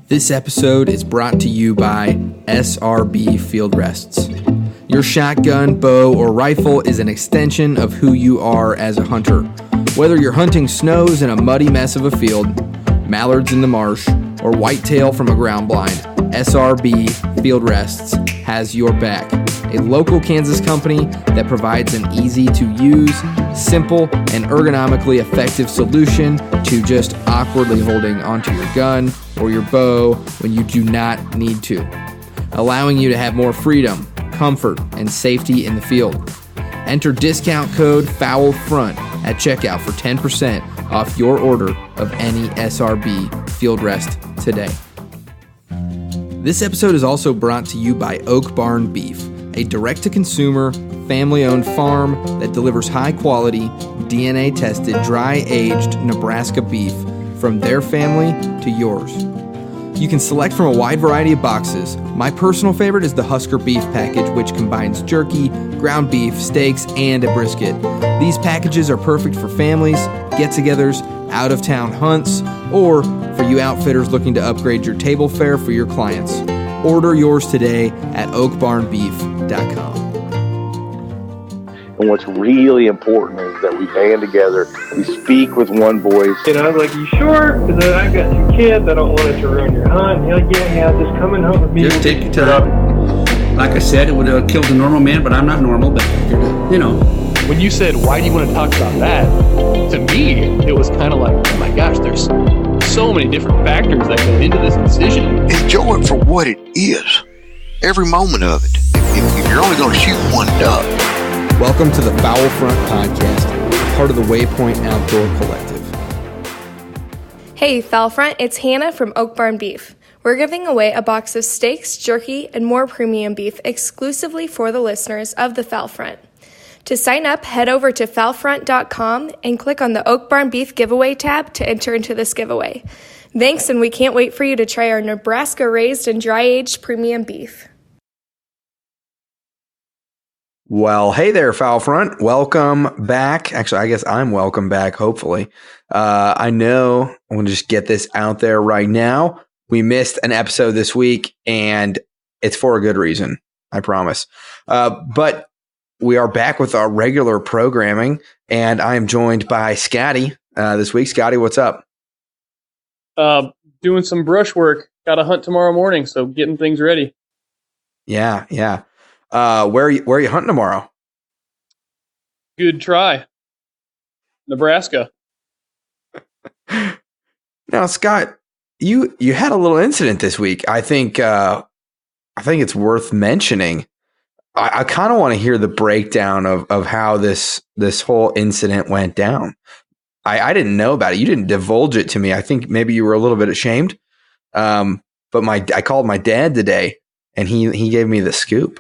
This episode is brought to you by SRB Field Rests. Your shotgun, bow, or rifle is an extension of who you are as a hunter. Whether you're hunting snows in a muddy mess of a field, mallards in the marsh, or whitetail from a ground blind, SRB Field Rests has your back. A local Kansas company that provides an easy-to-use, simple, and ergonomically effective solution to just awkwardly holding onto your gun or your bow when you do not need to, allowing you to have more freedom, comfort, and safety in the field. Enter discount code FOULFRONT at checkout for 10% off your order of any SRB Field Rest today. This episode is also brought to you by Oak Barn Beef, a direct-to-consumer, family-owned farm that delivers high-quality, DNA-tested, dry-aged Nebraska beef from their family to yours. You can select from a wide variety of boxes. My personal favorite is the Husker Beef package, which combines jerky, ground beef, steaks, and a brisket. These packages are perfect for families, get-togethers, out-of-town hunts, or for you outfitters looking to upgrade your table fare for your clients. Order yours today at oakbarnbeef.com. And what's really important is that we band together, we speak with one voice. And I was like, you sure? Because I got two kids, I don't want it to ruin your hunt. And you're like, yeah, just coming home with me. Just take your time. Like I said, it would have killed a normal man, but I'm not normal, but you know. When you said, why do you want to talk about that? To me, it was kind of like, oh my gosh, there's so many different factors that go into this decision. Enjoy it for what it is. Every moment of it. If you're only going to shoot one duck. Welcome to the Foul Front Podcast, part of the Waypoint Outdoor Collective. Hey, Foul Front, it's Hannah from Oak Barn Beef. We're giving away a box of steaks, jerky, and more premium beef exclusively for the listeners of the Foul Front. To sign up, head over to foulfront.com and click on the Oak Barn Beef giveaway tab to enter into this giveaway. Thanks, and we can't wait for you to try our Nebraska-raised and dry-aged premium beef. Well, hey there, Foul Front. Welcome back. Actually, I guess I'm welcome back, hopefully. I know I want to just get this out there right now. We missed an episode this week, and it's for a good reason, I promise. But we are back with our regular programming, and I am joined by Scotty this week. Scotty, what's up? Doing some brush work. Got a hunt tomorrow morning, so getting things ready. Yeah. Where are you hunting tomorrow? Good try. Nebraska. Now, Scott, you had a little incident this week. I think it's worth mentioning. I kind of want to hear the breakdown of how this whole incident went down. I didn't know about it. You didn't divulge it to me. I think maybe you were a little bit ashamed. But I called my dad today, and he gave me the scoop.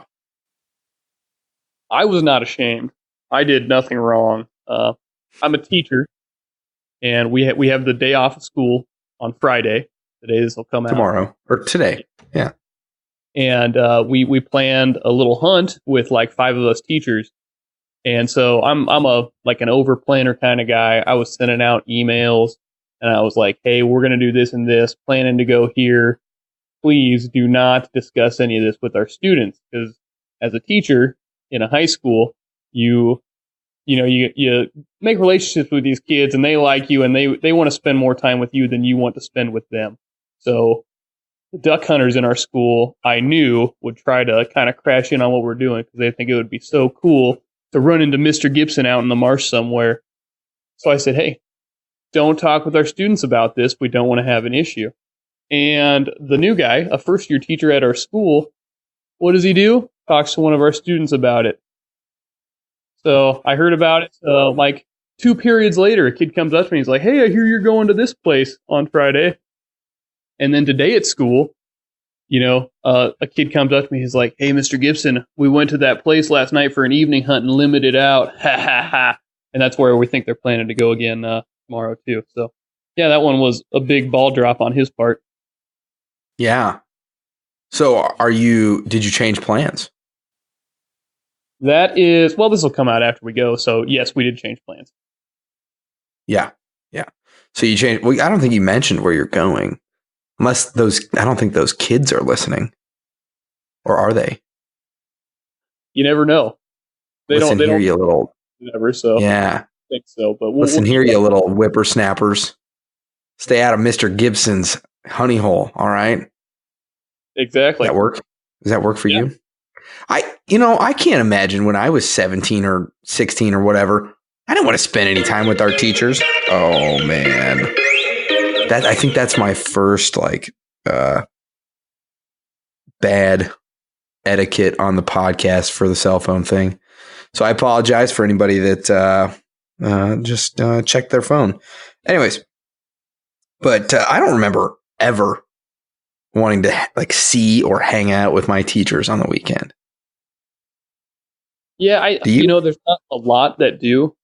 I was not ashamed. I did nothing wrong. I'm a teacher, and we have the day off of school on Friday. Today this will come out tomorrow or today. Yeah. And we planned a little hunt with like 5 of us teachers. And so I'm an over planner kind of guy. I was sending out emails, and I was like, hey, we're going to do this and this, planning to go here. Please do not discuss any of this with our students, because as a teacher in a high school, you make relationships with these kids, and they like you, and they want to spend more time with you than you want to spend with them. So the duck hunters in our school, I knew, would try to kind of crash in on what we're doing, because they think it would be so cool to run into Mr. Gibson out in the marsh somewhere. So I said, hey, don't talk with our students about this. We don't want to have an issue. And the new guy, a first-year teacher at our school, what does he do? Talks to one of our students about it. So I heard about it. Like 2 periods later, a kid comes up to me. He's like, hey, I hear you're going to this place on Friday. And then today at school, a kid comes up to me. He's like, hey, Mr. Gibson, we went to that place last night for an evening hunt and limited out. Ha, ha, ha. And that's where we think they're planning to go again tomorrow, too. So, yeah, that one was a big ball drop on his part. Yeah. So did you change plans? That is, well, this will come out after we go. So, yes, we did change plans. Yeah. So you changed. Well, I don't think you mentioned where you're going. Unless I don't think those kids are listening. Or are they? You never know. Listen here, you little... Never, so yeah. I think so, but Listen here, you little whippersnappers. Stay out of Mr. Gibson's honey hole, all right? Exactly. Does that work? Does that work for you? I can't imagine when I was 17 or 16 or whatever, I didn't want to spend any time with our teachers. Oh, man. I think that's my first, bad etiquette on the podcast for the cell phone thing. So I apologize for anybody that just checked their phone. Anyways, but I don't remember ever wanting to see or hang out with my teachers on the weekend. Yeah, there's not a lot that do,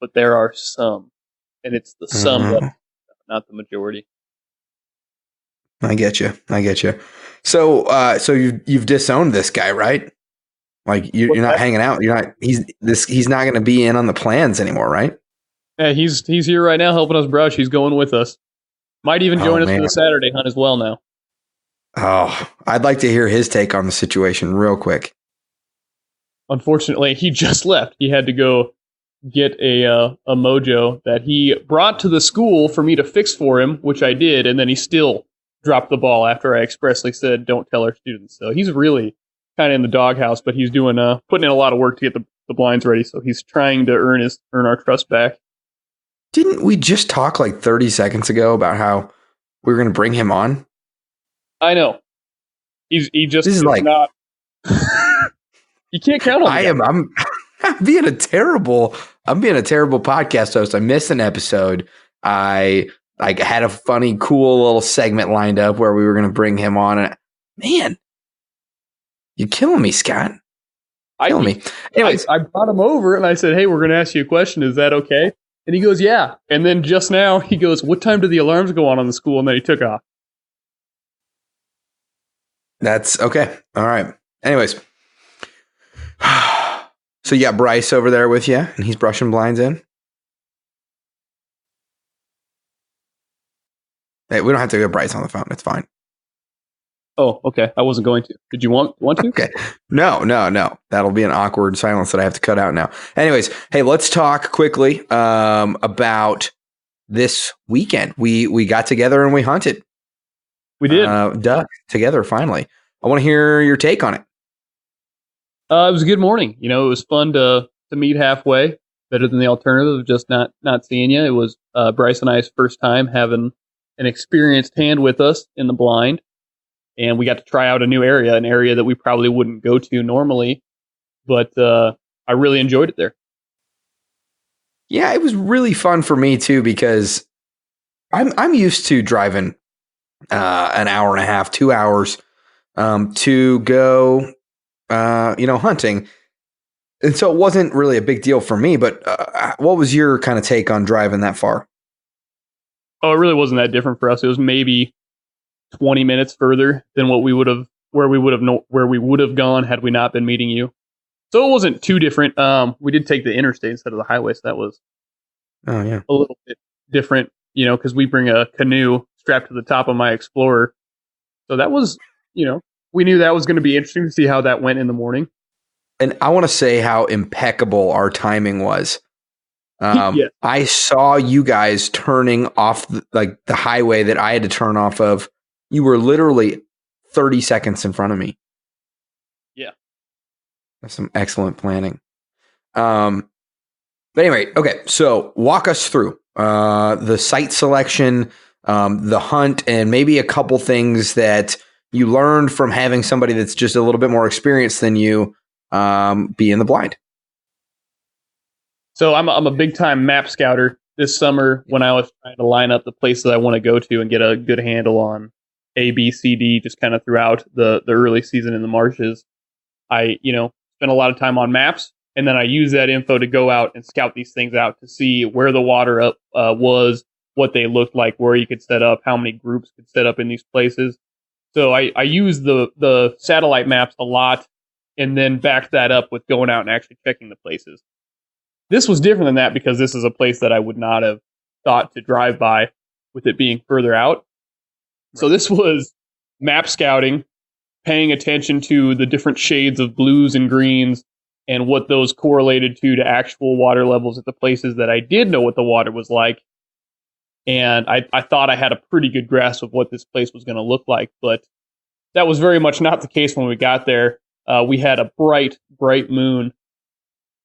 but there are some, and it's the some, that, not the majority. I get you. So you've disowned this guy, right? Like you're not hanging out. He's not going to be in on the plans anymore, right? Yeah, he's here right now helping us brush. He's going with us. Might even join us for the Saturday hunt as well now. Oh, I'd like to hear his take on the situation real quick. Unfortunately, he just left. He had to go get a mojo that he brought to the school for me to fix for him, which I did, and then he still dropped the ball after I expressly said, don't tell our students. So he's really kind of in the doghouse, but he's doing putting in a lot of work to get the blinds ready. So he's trying to earn our trust back. Didn't we just talk 30 seconds ago about how we were going to bring him on? I know. He just this is not. You can't count on him. I'm being a terrible podcast host. I missed an episode. I had a funny, cool little segment lined up where we were going to bring him on. And man, you're killing me, Scott. Killing me. Anyways, I brought him over and I said, "Hey, we're going to ask you a question. Is that okay?" And he goes, "Yeah." And then just now he goes, "What time do the alarms go on the school?" And then he took off. That's okay. All right. Anyways, so you got Bryce over there with you, and he's brushing blinds in. Hey, we don't have to get Bryce on the phone. It's fine. Oh, okay. I wasn't going to. Did you want to? Okay. No. That'll be an awkward silence that I have to cut out now. Anyways, hey, let's talk quickly about this weekend. We got together and we hunted. We did. Duck together finally. I want to hear your take on it. It was a good morning. It was fun to meet halfway. Better than the alternative of just not seeing you. It was Bryce and I's first time having an experienced hand with us in the blind. And we got to try out an area that we probably wouldn't go to normally. But I really enjoyed it there. Yeah, it was really fun for me too, because I'm used to driving an hour and a half, 2 hours to go, hunting. And so it wasn't really a big deal for me, but what was your kind of take on driving that far? Oh, it really wasn't that different for us. It was maybe 20 minutes further than where we would have gone had we not been meeting you. So it wasn't too different. We did take the interstate instead of the highway, so that was a little bit different, because we bring a canoe strapped to the top of my Explorer. So that was, we knew that was going to be interesting to see how that went in the morning. And I want to say how impeccable our timing was. Yes. I saw you guys turning off the highway that I had to turn off of. You were literally 30 seconds in front of me. Yeah. That's some excellent planning. But anyway, okay. So walk us through the site selection, the hunt, and maybe a couple things that you learned from having somebody that's just a little bit more experienced than you be in the blind. So I'm a big time map scouter. This summer, when I was trying to line up the places I want to go to and get a good handle on A, B, C, D, just kind of throughout the early season in the marshes, I spent a lot of time on maps, and then I use that info to go out and scout these things out to see where the water was, what they looked like, where you could set up, how many groups could set up in these places. So I use the satellite maps a lot, and then back that up with going out and actually checking the places. This was different than that because this is a place that I would not have thought to drive by with it being further out. So this was map scouting, paying attention to the different shades of blues and greens and what those correlated to actual water levels at the places that I did know what the water was like. And I thought I had a pretty good grasp of what this place was going to look like, but that was very much not the case when we got there. We had a bright moon,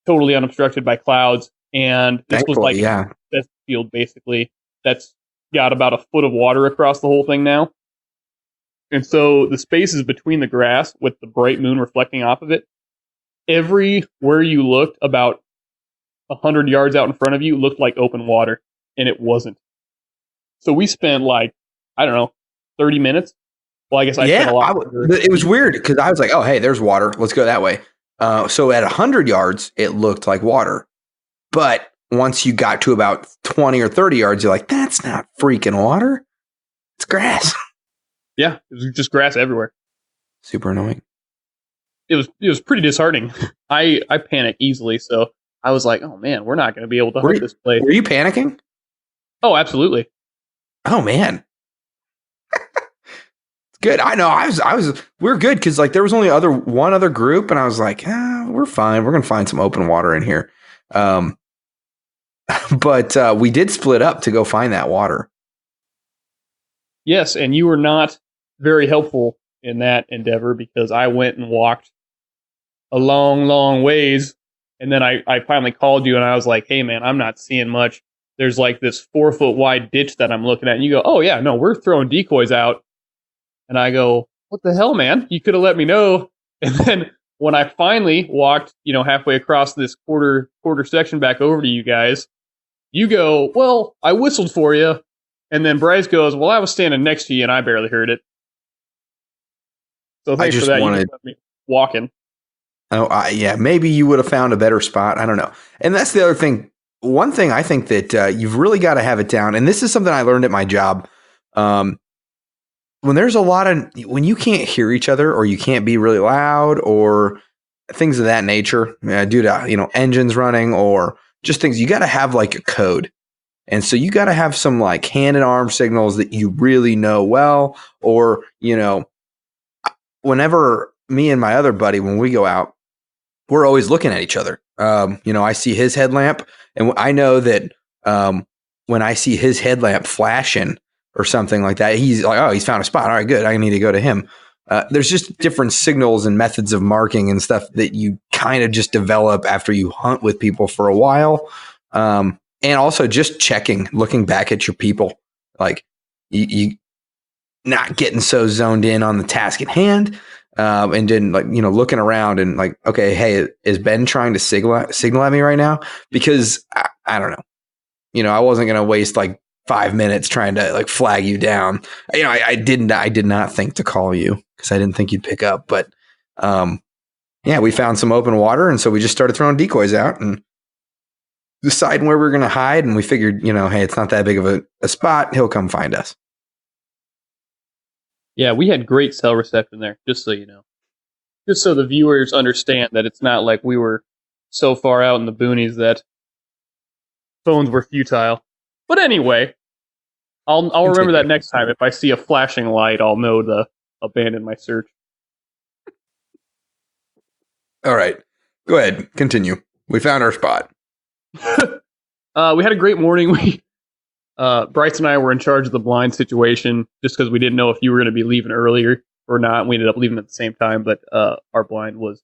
totally unobstructed by clouds, and this was like a test field, basically, that's got about a foot of water across the whole thing now. And so the spaces between the grass with the bright moon reflecting off of it, everywhere you looked, about 100 yards out in front of you, looked like open water, and it wasn't. So we spent 30 minutes. Well, I guess I spent a lot. It was weird because I was like, oh, hey, there's water. Let's go that way. So at 100 yards, it looked like water. But once you got to about 20 or 30 yards, you're like, that's not freaking water. It's grass. Yeah, it was just grass everywhere. Super annoying. It was pretty disheartening. I panic easily, so I was like, oh man, we're not going to be able to hunt this place. Were you panicking? Oh, absolutely. Oh man. It's good. I know. We're good because there was only one other group, and I was like, we're fine. We're gonna find some open water in here. But we did split up to go find that water. Yes, and you were not very helpful in that endeavor because I went and walked a long, long ways, and then I finally called you, and I was like, hey man, I'm not seeing much. There's this 4-foot wide ditch that I'm looking at. And you go, oh yeah, no, we're throwing decoys out. And I go, what the hell, man? You could have let me know. And then when I finally walked, halfway across this quarter section back over to you guys, you go, well, I whistled for you. And then Bryce goes, well, I was standing next to you and I barely heard it. So thanks for that. You let me walking. Oh, yeah, maybe you would have found a better spot. I don't know. And that's the other thing. One thing I think that you've really got to have it down, and this is something I learned at my job. When there's when you can't hear each other, or you can't be really loud, or things of that nature, due to engines running or just things, you got to have a code, and so you got to have some hand and arm signals that you really know well, or whenever me and my other buddy, when we go out, we're always looking at each other. I see his headlamp. And I know that when I see his headlamp flashing or something like that, he's like, oh, he's found a spot. All right, good. I need to go to him. There's just different signals and methods of marking and stuff that you kind of just develop after you hunt with people for a while. And also just looking back at your people, you not getting so zoned in on the task at hand. And then looking around and okay, hey, is Ben trying to signal at me right now? Because I don't know, I wasn't going to waste 5 minutes trying to flag you down. I did not think to call you because I didn't think you'd pick up, but yeah, we found some open water. And so we just started throwing decoys out and deciding where we were going to hide. And we figured, hey, it's not that big of a spot. He'll come find us. Yeah, we had great cell reception there, just so you know. Just so the viewers understand that it's not like we were so far out in the boonies that phones were futile. But anyway, I'll remember that next time. If I see a flashing light, I'll know to abandon my search. All right. Go ahead. Continue. We found our spot. We had a great morning. Bryce and I were in charge of the blind situation just because we didn't know if you were going to be leaving earlier or not. We ended up leaving at the same time, but our blind was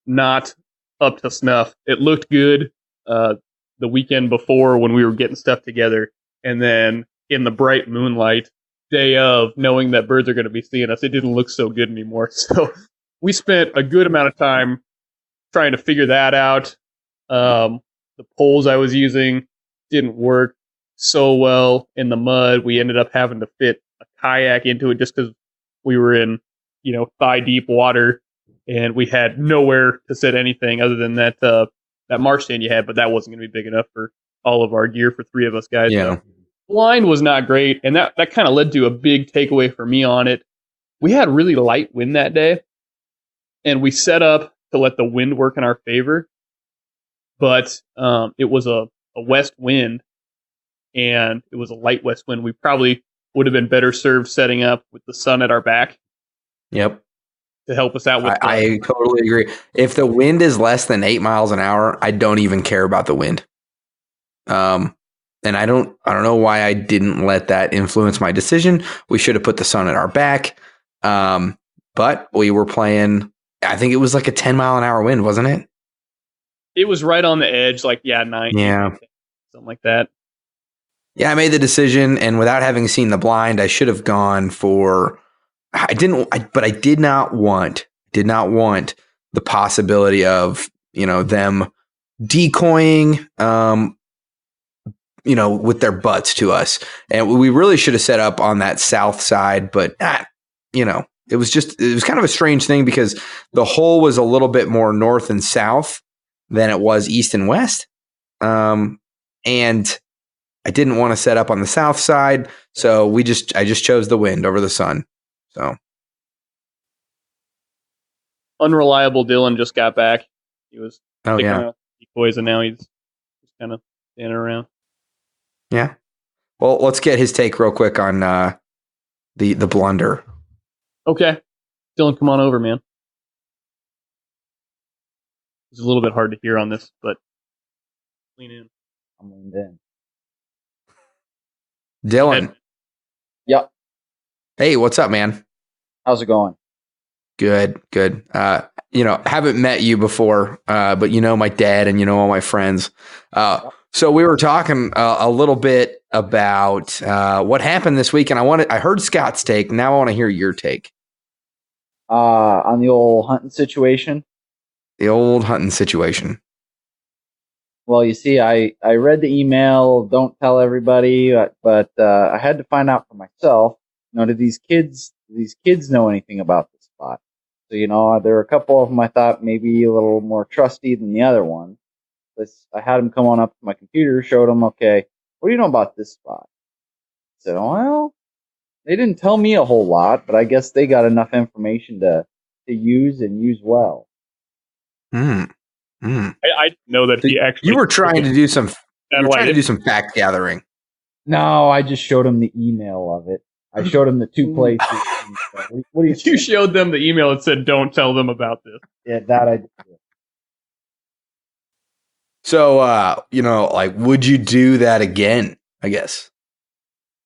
not up to snuff. It looked good the weekend before when we were getting stuff together, and then in the bright moonlight, day of, knowing that birds are going to be seeing us, it didn't look so good anymore. So we spent a good amount of time trying to figure that out. The poles I was using didn't work so well in the mud. We ended up having to fit a kayak into it just because we were in, thigh deep water, and we had nowhere to set anything other than that marsh stand you had, but that wasn't going to be big enough for all of our gear for 3 of us guys. Yeah. So blind was not great, and that kind of led to a big takeaway for me on it. We had really light wind that day, and we set up to let the wind work in our favor, but it was a west wind, and it was a light west wind. We probably would have been better served setting up with the sun at our back Yep. to help us out with. I totally agree. If the wind is less than 8 miles an hour, I don't even care about the wind. And I don't know why I didn't let that influence my decision. We should have put the sun at our back. But we were playing, I think it was like a 10 mile an hour wind, wasn't it? It was right on the edge, like 9, yeah, something like that. Yeah, I made the decision, and without having seen the blind, I should have gone for. I did not want the possibility of them decoying, with their butts to us, and we really should have set up on that south side, but it was kind of a strange thing because the hole was a little bit more north and south than it was east and west. And I didn't want to set up on the south side. So I just chose the wind over the sun. So unreliable Dylan just got back. He was decoys and now he's just kind of standing around. Yeah. Well, let's get his take real quick on the blunder. Okay. Dylan, come on over, man. It's a little bit hard to hear on this, but lean in. I'm leaned in. Dylan. Yep. Hey, what's up, man? How's it going? Good. Haven't met you before, but my dad and all my friends. So we were talking a little bit about what happened this week, and I heard Scott's take. Now I want to hear your take. On the old hunting situation. The old hunting situation. Well, you see, I read the email. Don't tell everybody, but I had to find out for myself. Do these kids know anything about this spot? So there were a couple of them I thought maybe a little more trusty than the other one. I had them come on up to my computer, showed them, okay, what do you know about this spot? I said, well, they didn't tell me a whole lot, but I guess they got enough information to use and use well. I know that he actually. You were trying to do some. Fact gathering. No, I just showed him the email of it. I showed him the two places. What do you? You showed them the email that said, "Don't tell them about this." Yeah, that I did. So, would you do that again? I guess.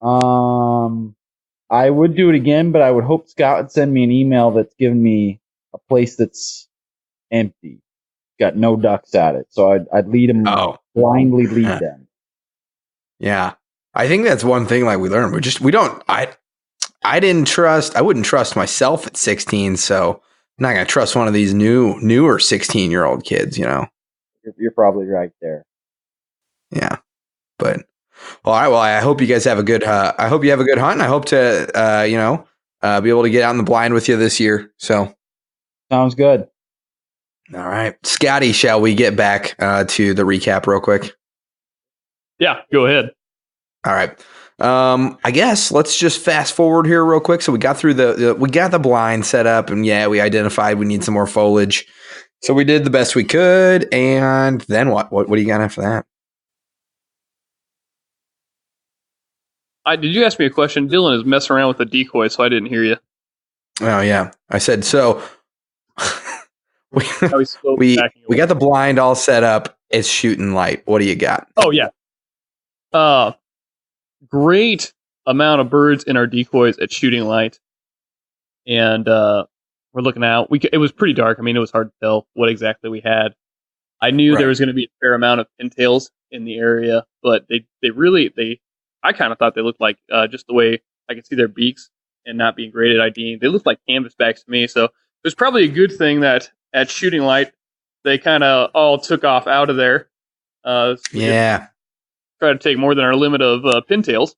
I would do it again, but I would hope Scott would send me an email that's giving me a place that's empty, got no ducks at it. So I'd lead them, blindly lead them. Yeah, I think that's one thing we learned. I wouldn't trust myself at 16, so I'm not gonna trust one of these newer 16-year-old kids. You're probably right there. Yeah, but all right. Well, I hope you guys have a good. I hope you have a good hunt. I hope to be able to get out in the blind with you this year. So sounds good. All right, Scotty, shall we get back to the recap real quick? Yeah, go ahead. All right. I guess let's just fast forward here real quick. So we got through we got the blind set up, and we identified we need some more foliage. So we did the best we could, and then what? What do you got after that? Did you ask me a question? Dylan is messing around with the decoy, so I didn't hear you. Oh yeah, I said so. we got the blind all set up. It's shooting light. What do you got? Oh yeah. Great amount of birds in our decoys at shooting light, and we're looking out. It was pretty dark. I mean, it was hard to tell what exactly we had. I knew there was going to be a fair amount of pintails in the area, but I kind of thought they looked like just the way I could see their beaks and not being graded ID. They looked like canvasbacks to me. So it was probably a good thing that at shooting light they kind of all took off out of there. Try to take more than our limit of pintails.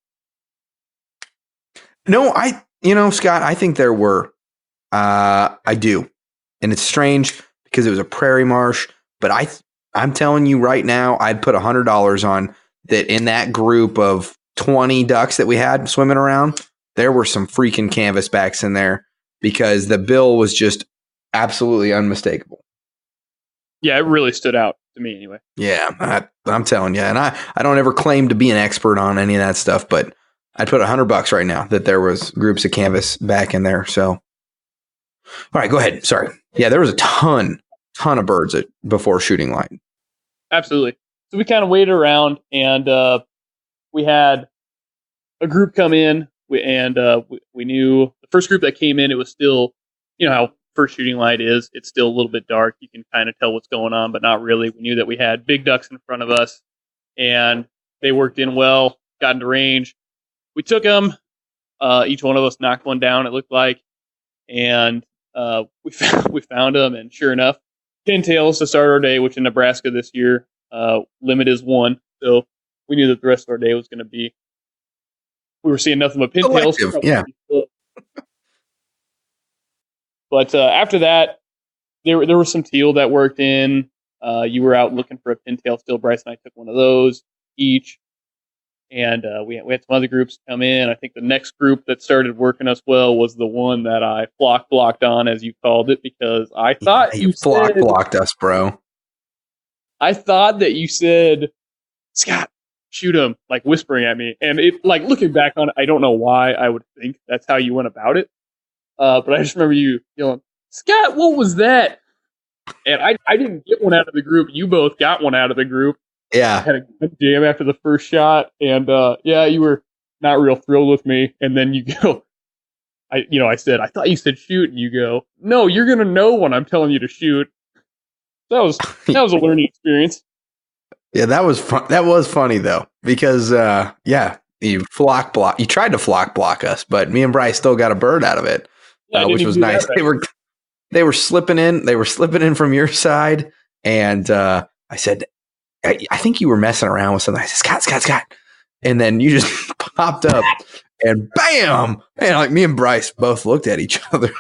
No, Scott, I think there were. I do. And it's strange because it was a prairie marsh, but I'm telling you right now, I'd put $100 on that in that group of 20 ducks that we had swimming around, there were some freaking canvasbacks in there because the bill was just absolutely unmistakable. Yeah, it really stood out to me anyway. Yeah, I'm telling you. And I don't ever claim to be an expert on any of that stuff, but I'd put $100 right now that there was groups of canvas back in there. So, all right, go ahead. Sorry. Yeah, there was a ton of birds before shooting light. Absolutely. So we kind of waited around, and we had a group come in, we knew the first group that came in, it was still, how first shooting light is. It's still a little bit dark. You can kind of tell what's going on, but not really. We knew that we had big ducks in front of us, and they worked in well, got into range. We took them. Each one of us knocked one down, it looked like, and we found them, and sure enough, pintails to start our day, which in Nebraska this year, limit is 1. So we knew that the rest of our day was going to be, we were seeing nothing but pintails. Yeah. But after that, there were some teal that worked in. You were out looking for a pintail still. Bryce and I took one of those each. And we had some other groups come in. I think the next group that started working us well was the one that I flock blocked on, as you called it, because I thought you flock blocked us, bro. I thought that you said, Scott, shoot him, like whispering at me. And it, like looking back on it, I don't know why I would think that's how you went about it. But I just remember you yelling, Scott, what was that? And I didn't get one out of the group. You both got one out of the group. Yeah. I had a good jam after the first shot. And you were not real thrilled with me. And then you go, I said, I thought you said shoot. And you go, no, you're going to know when I'm telling you to shoot. That was a learning experience. Yeah, that was fun. That was funny though, because you tried to flock block us, but me and Bryce still got a bird out of it, which was nice. Right. They were slipping in. They were slipping in from your side, and I said, I think you were messing around with something. I said, Scott, and then you just popped up, and bam! And like me and Bryce both looked at each other,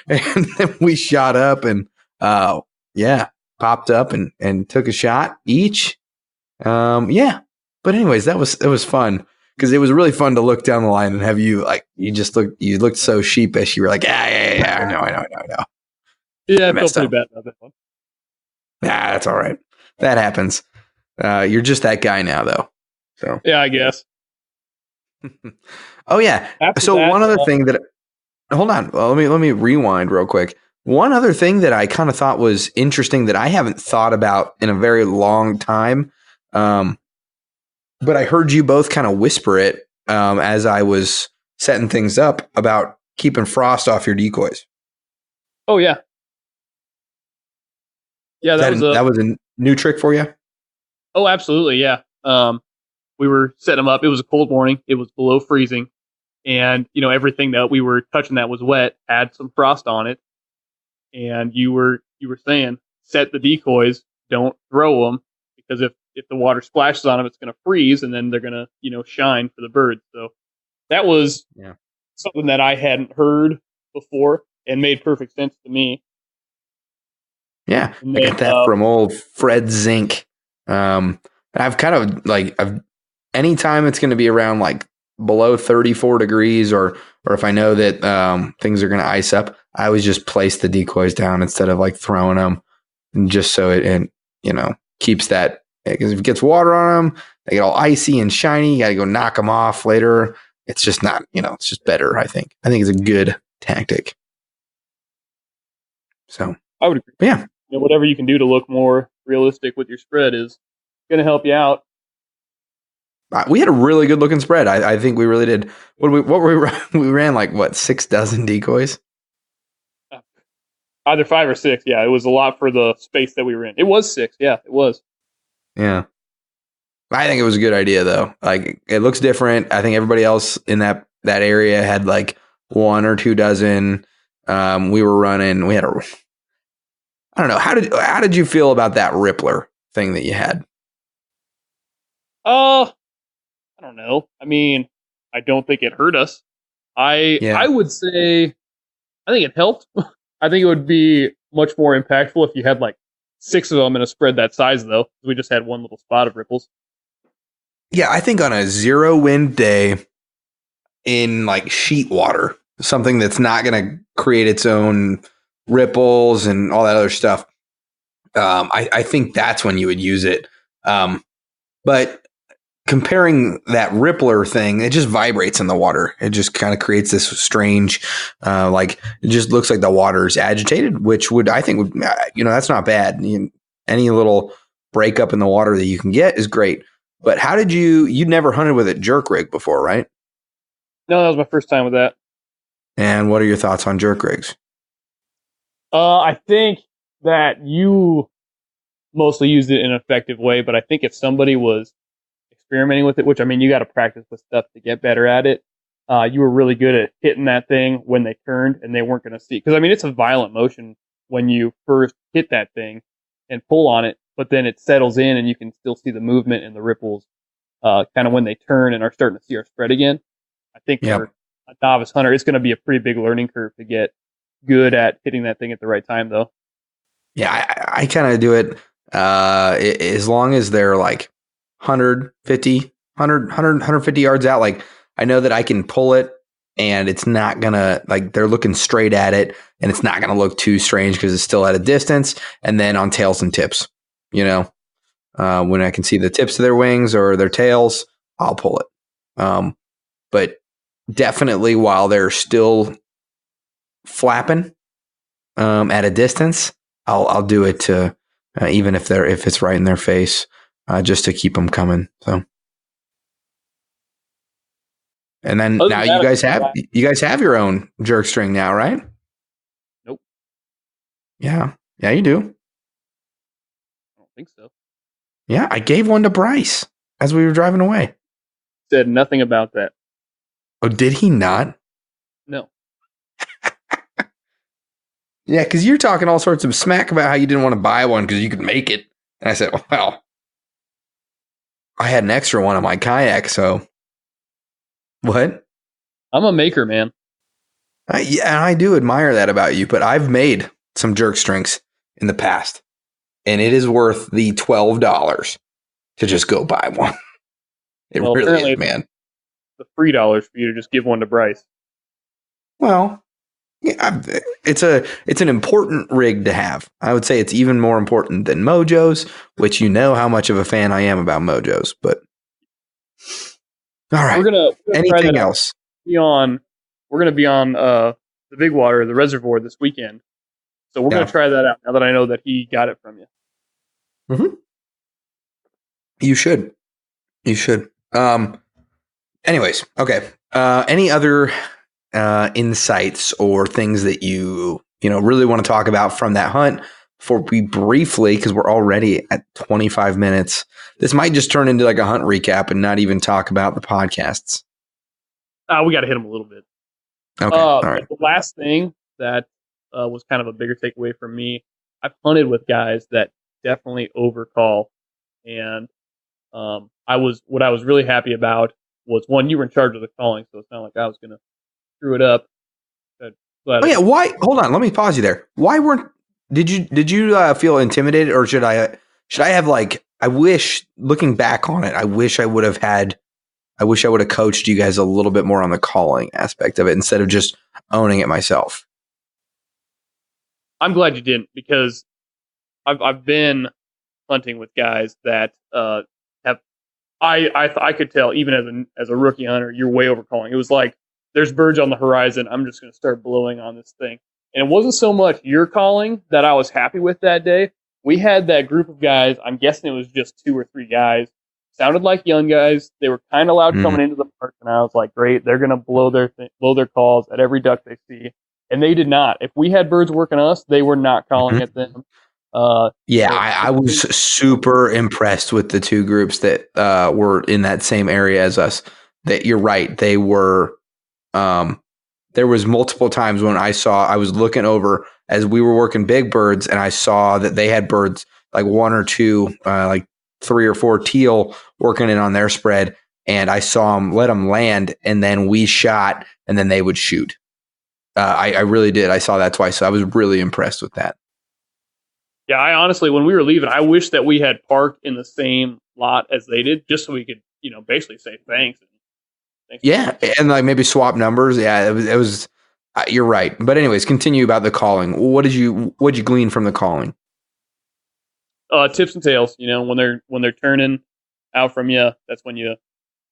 and then we shot up and popped up and took a shot each. But anyways, it was fun because it was really fun to look down the line and have you you looked so sheepish. You were like, yeah, I know. Yeah, I felt pretty bad about that one. Nah, that's all right. That happens. You're just that guy now, though. So yeah, I guess. Oh yeah. One other thing that, hold on. Well, let me rewind real quick. One other thing that I kind of thought was interesting that I haven't thought about in a very long time, but I heard you both kind of whisper it as I was setting things up about keeping frost off your decoys. Oh yeah. Yeah, that was a new trick for you? Oh, absolutely, yeah. We were setting them up. It was a cold morning. It was below freezing. And, everything that we were touching that was wet had some frost on it. And you were saying, set the decoys, don't throw them, because if the water splashes on them, it's going to freeze, and then they're going to, shine for the birds. So that was something that I hadn't heard before and made perfect sense to me. Yeah, I got that from old Fred Zink. I've kind of anytime it's going to be around like below 34 degrees or if I know that things are going to ice up, I always just place the decoys down instead of like throwing them, and just so it keeps that, because if it gets water on them, they get all icy and shiny. You got to go knock them off later. It's just not, it's just better. I think it's a good tactic. So I would agree. Yeah. Whatever you can do to look more realistic with your spread is going to help you out. We had a really good looking spread. I think we really did. We ran like 6 dozen decoys? Either 5 or 6. Yeah, it was a lot for the space that we were in. It was 6. Yeah, it was. Yeah. I think it was a good idea though. Like, it looks different. I think everybody else in that area had like 1 or 2 dozen. We were running. We had I don't know. How did you feel about that Rippler thing that you had? I don't know. I mean, I don't think it hurt us. I would say I think it helped. I think it would be much more impactful if you had like 6 of them in a spread that size, though. We just had one little spot of ripples. Yeah, I think on a 0 wind day in like sheet water, something that's not going to create its own ripples and all that other stuff, I think that's when you would use it. But comparing that rippler thing, it just vibrates in the water. It just kind of creates this strange, like it just looks like the water is agitated, which I think would, that's not bad. Any little breakup in the water that you can get is great. But how did you'd never hunted with a jerk rig before, right? No, that was my first time with that. And what are your thoughts on jerk rigs? I think that you mostly used it in an effective way, but I think if somebody was experimenting with it, which, I mean, you got to practice with stuff to get better at it. You were really good at hitting that thing when they turned and they weren't going to see. Because, I mean, it's a violent motion when you first hit that thing and pull on it, but then it settles in and you can still see the movement and the ripples kind of when they turn and are starting to see our spread again. I think for a novice hunter, it's going to be a pretty big learning curve to get good at hitting that thing at the right time, though. Yeah, I kind of do it as long as they're like 150 yards out. Like, I know that I can pull it and it's not gonna, like, they're looking straight at it and it's not gonna look too strange because it's still at a distance. And then on tails and tips, when I can see the tips of their wings or their tails, I'll pull it. But definitely while they're still flapping at a distance, I'll do it to even if it's right in their face, just to keep them coming. So, and then now you guys have your own jerk string now, right? Nope. Yeah, you do. I don't think so. Yeah, I gave one to Bryce as we were driving away. Said nothing about that. Oh, did he not? No. Yeah, because you're talking all sorts of smack about how you didn't want to buy one because you could make it. And I said, well, I had an extra one on my kayak, so. What? I'm a maker, man. I do admire that about you, but I've made some jerk strings in the past, and it is worth the $12 to just go buy one. It really is, man. The $3 for you to just give one to Bryce. Well, yeah, it's an important rig to have. I would say it's even more important than Mojo's, which you know how much of a fan I am about Mojo's. But all right, we're gonna anything else? We're gonna be on the Big Water, the reservoir this weekend. So we're gonna try that out now that I know that he got it from you. Mm-hmm. You should. Anyways, okay. Any other insights or things that you really want to talk about from that hunt before we briefly, because we're already at 25 minutes. This might just turn into like a hunt recap and not even talk about the podcasts. We got to hit them a little bit. Okay. All right. The last thing that was kind of a bigger takeaway from me, I've hunted with guys that definitely overcall. And what I was really happy about was, one, you were in charge of the calling, so it's not like I was going to screw it up. Why? Hold on. Let me pause you there. Why did you feel intimidated, or should I have, like, I wish, looking back on it, I wish I would have coached you guys a little bit more on the calling aspect of it instead of just owning it myself. I'm glad you didn't, because I've been hunting with guys that have, I could tell, even as a rookie hunter, you're way overcalling. It was like, there's birds on the horizon, I'm just going to start blowing on this thing. And it wasn't so much your calling that I was happy with that day. We had that group of guys, I'm guessing it was just 2 or 3 guys, sounded like young guys. They were kind of loud coming into the park, and I was like, great, they're going to blow their calls at every duck they see. And they did not. If we had birds working us, they were not calling at them. I was super impressed with the 2 groups that were in that same area as us. That you're right, they were. There was multiple times when I was looking over as we were working big birds, and I saw that they had birds like 1 or 2, like 3 or 4 teal working in on their spread, and I saw them let them land, and then we shot, and then they would shoot. I really did. I saw that twice, so I was really impressed with that. Yeah, I honestly, when we were leaving, I wish that we had parked in the same lot as they did, just so we could, basically say thanks. Yeah, and like maybe swap numbers. Yeah, it was. You're right. But anyways, continue about the calling. What did you glean from the calling? Tips and tails. When they're turning, out from you, that's when you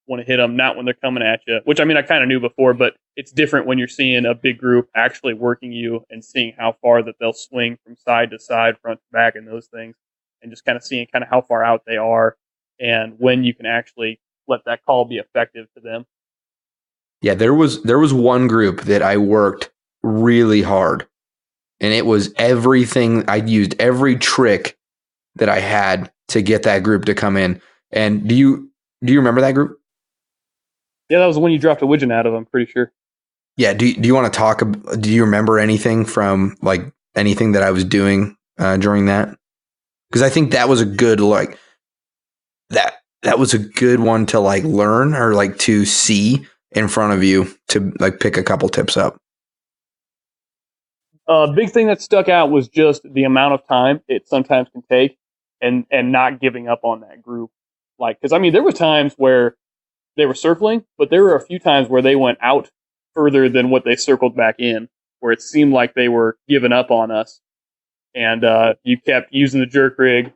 want to hit them, not when they're coming at you, which I mean, I kind of knew before, but it's different when you're seeing a big group actually working you and seeing how far that they'll swing from side to side, front to back, and those things, and just kind of seeing kind of how far out they are and when you can actually let that call be effective to them. Yeah, there was one group that I worked really hard, and it was everything. I used every trick that I had to get that group to come in. And do you remember that group? Yeah, that was the one you dropped a widgeon out of, I'm pretty sure. Yeah. Do you want to talk? Do you remember anything from like anything that I was doing during that? Because I think that was a good that was a good one to like learn or like to see in front of you to like pick a couple tips up. Big thing that stuck out was just the amount of time it sometimes can take and not giving up on that group. Like, because I mean, there were times where they were circling, but there were a few times where they went out further than what they circled back in, where it seemed like they were giving up on us. And you kept using the jerk rig.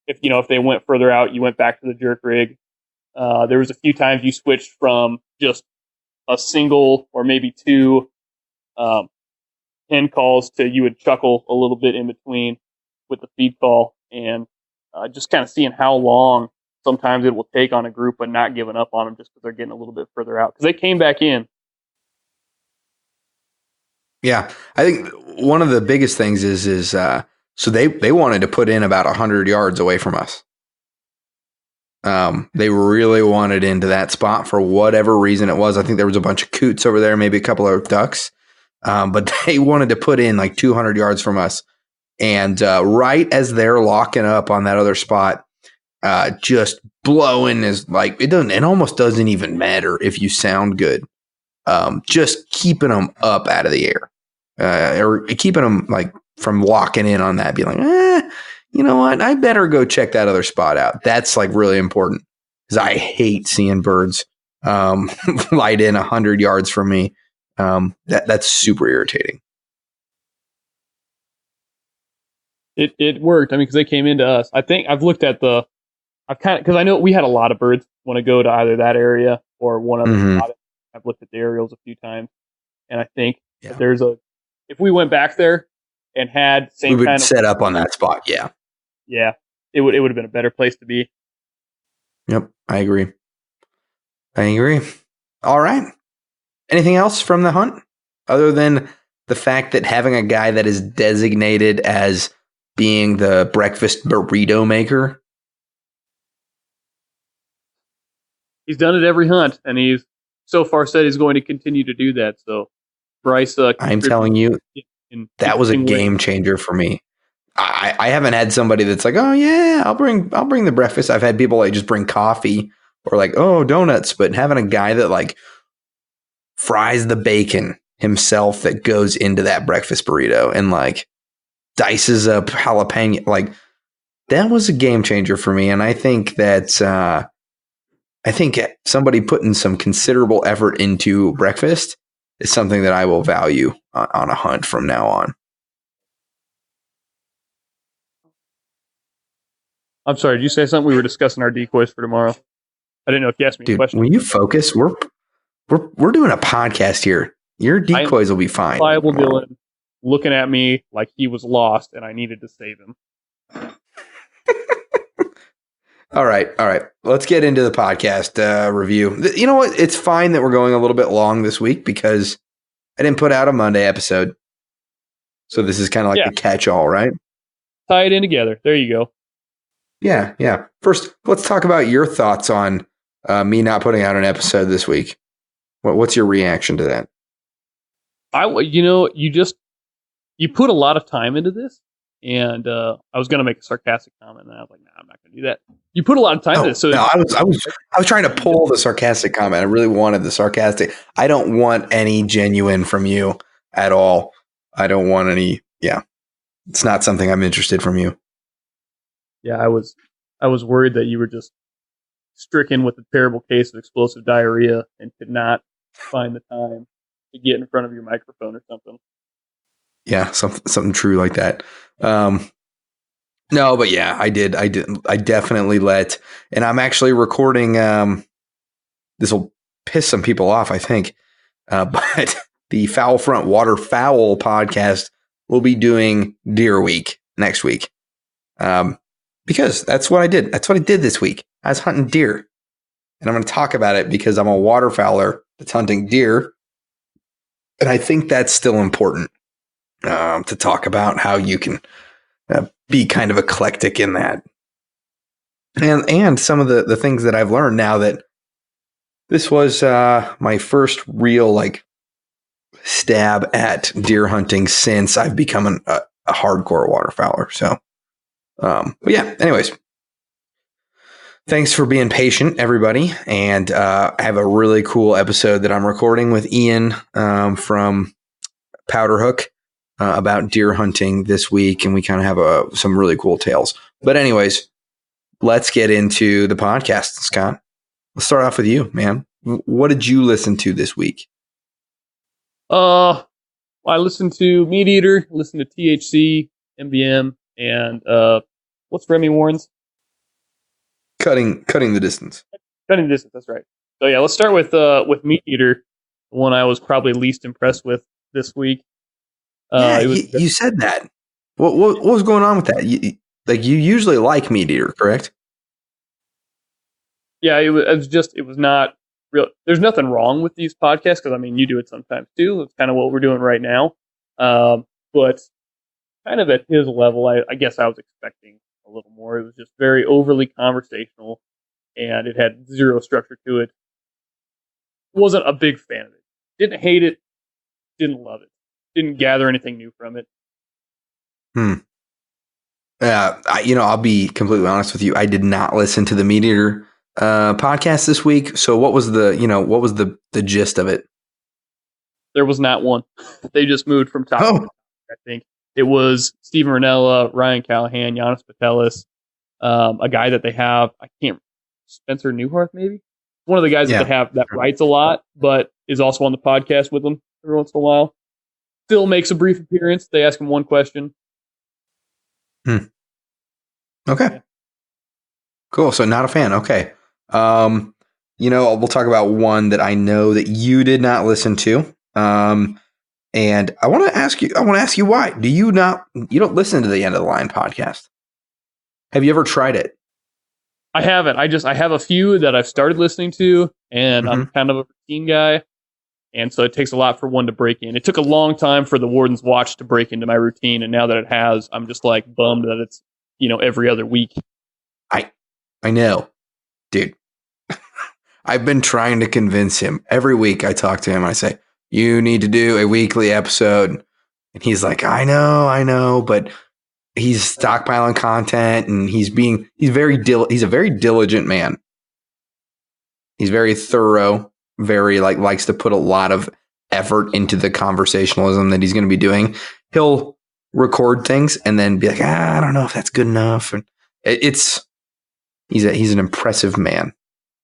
If they went further out, you went back to the jerk rig. There was a few times you switched from just a single or maybe two pen calls to you would chuckle a little bit in between with the feed call, and just kind of seeing how long sometimes it will take on a group, but not giving up on them just because they're getting a little bit further out because they came back in. Yeah, I think one of the biggest things is so they wanted to put in about 100 yards away from us. They really wanted into that spot for whatever reason it was. I think there was a bunch of coots over there, maybe a couple of ducks, but they wanted to put in like 200 yards from us. And right as they're locking up on that other spot, just blowing is like it almost doesn't even matter if you sound good. Just keeping them up out of the air, or keeping them like from locking in on that, be like, you know what? I better go check that other spot out. That's like really important because I hate seeing birds light in 100 yards from me. That's super irritating. It worked. I mean, because they came into us. I think I've looked at because I know we had a lot of birds want to go to either that area or one other spot. I've looked at the aerials a few times, and I think that if we went back there and had we would set up on that spot. Yeah, it would have been a better place to be. Yep, I agree. All right. Anything else from the hunt other than the fact that having a guy that is designated as being the breakfast burrito maker? He's done it every hunt, and he's so far said he's going to continue to do that. So, Bryce, I'm telling you, that was a game changer for me. I haven't had somebody that's like, oh yeah, I'll bring the breakfast. I've had people like just bring coffee or like, oh, donuts, but having a guy that like fries the bacon himself that goes into that breakfast burrito and like dices up jalapeno, like that was a game changer for me. And I think that somebody putting some considerable effort into breakfast is something that I will value on a hunt from now on. I'm sorry, did you say something? We were discussing our decoys for tomorrow. I didn't know if you asked me a question. Will you focus? We're doing a podcast here. Your decoys will be fine. Pliable Dylan looking at me like he was lost and I needed to save him. All right. Let's get into the podcast review. You know what? It's fine that we're going a little bit long this week because I didn't put out a Monday episode. So this is kind of like the catch-all, right? Tie it in together. There you go. Yeah. First, let's talk about your thoughts on me not putting out an episode this week. What's your reaction to that? You put a lot of time into this, and I was going to make a sarcastic comment, and I was like, I'm not going to do that. You put a lot of time into this. So I was trying to pull the sarcastic comment. I really wanted the sarcastic. I don't want any genuine from you at all. I don't want any. Yeah, it's not something I'm interested from you. Yeah, I was worried that you were just stricken with a terrible case of explosive diarrhea and could not find the time to get in front of your microphone or something. Yeah, something true like that. No, but yeah, I did. I definitely let, and I'm actually recording. This will piss some people off, I think. But the Foul Front Waterfowl podcast will be doing Deer Week next week. Because that's what I did. That's what I did this week. I was hunting deer. And I'm going to talk about it because I'm a waterfowler that's hunting deer. And I think that's still important to talk about how you can be kind of eclectic in that. And some of the things that I've learned now that this was my first real like stab at deer hunting since I've become a hardcore waterfowler. So, but yeah, anyways, thanks for being patient, everybody. And I have a really cool episode that I'm recording with Ian from Powder Hook about deer hunting this week. And we kind of have some really cool tales. But anyways, let's get into the podcast, Scott. Let's start off with you, man. What did you listen to this week? I listened to Meat Eater, listened to THC, MBM, and what's Remy Warren's? Cutting the distance. Cutting the distance. That's right. So yeah, let's start with Meat Eater, the one I was probably least impressed with this week. You said that. What was going on with that? You usually like Meat Eater, correct? Yeah, it was not real. There's nothing wrong with these podcasts because I mean you do it sometimes too. It's kind of what we're doing right now. But kind of at his level, I guess I was expecting a little more. It was just very overly conversational, and it had zero structure to it. Wasn't a big fan of it. Didn't hate it. Didn't love it. Didn't gather anything new from it. I'll be completely honest with you. I did not listen to the Meat Eater podcast this week. So what was the gist of it? There was not one. They just moved from top. Oh. I think it was Steven Ranella, Ryan Callahan, Giannis Patelis, a guy that they have. Spencer Newhart, maybe one of the guys that they have that writes a lot, but is also on the podcast with them every once in a while. Still makes a brief appearance. They ask him one question. Okay. Yeah. Cool. So not a fan. Okay. We'll talk about one that I know that you did not listen to. And I want to ask you why. You don't listen to the End of the Line podcast. Have you ever tried it? I haven't. I have a few that I've started listening to, and I'm kind of a routine guy. And so it takes a lot for one to break in. It took a long time for the Warden's Watch to break into my routine. And now that it has, I'm just like bummed that it's, every other week. I know, dude. I've been trying to convince him. Every week I talk to him. I say, you need to do a weekly episode. And he's like, I know, but he's stockpiling content and he's a very diligent man. He's very thorough, very likes to put a lot of effort into the conversationalism that he's going to be doing. He'll record things and then be like, I don't know if that's good enough. And he's an impressive man.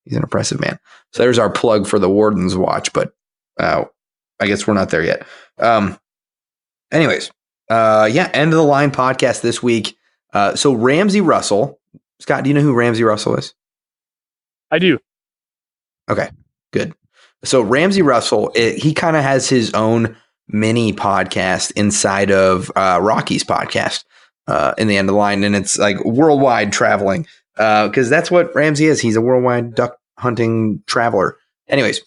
He's an impressive man. So there's our plug for the Warden's Watch, but I guess we're not there yet. Anyways, End of the Line podcast this week. So Ramsey Russell, Scott, do you know who Ramsey Russell is? I do. Okay, good. So Ramsey Russell, he kind of has his own mini podcast inside of Rocky's podcast in the End of the Line, and it's like worldwide traveling because that's what Ramsey is. He's a worldwide duck hunting traveler. Anyways,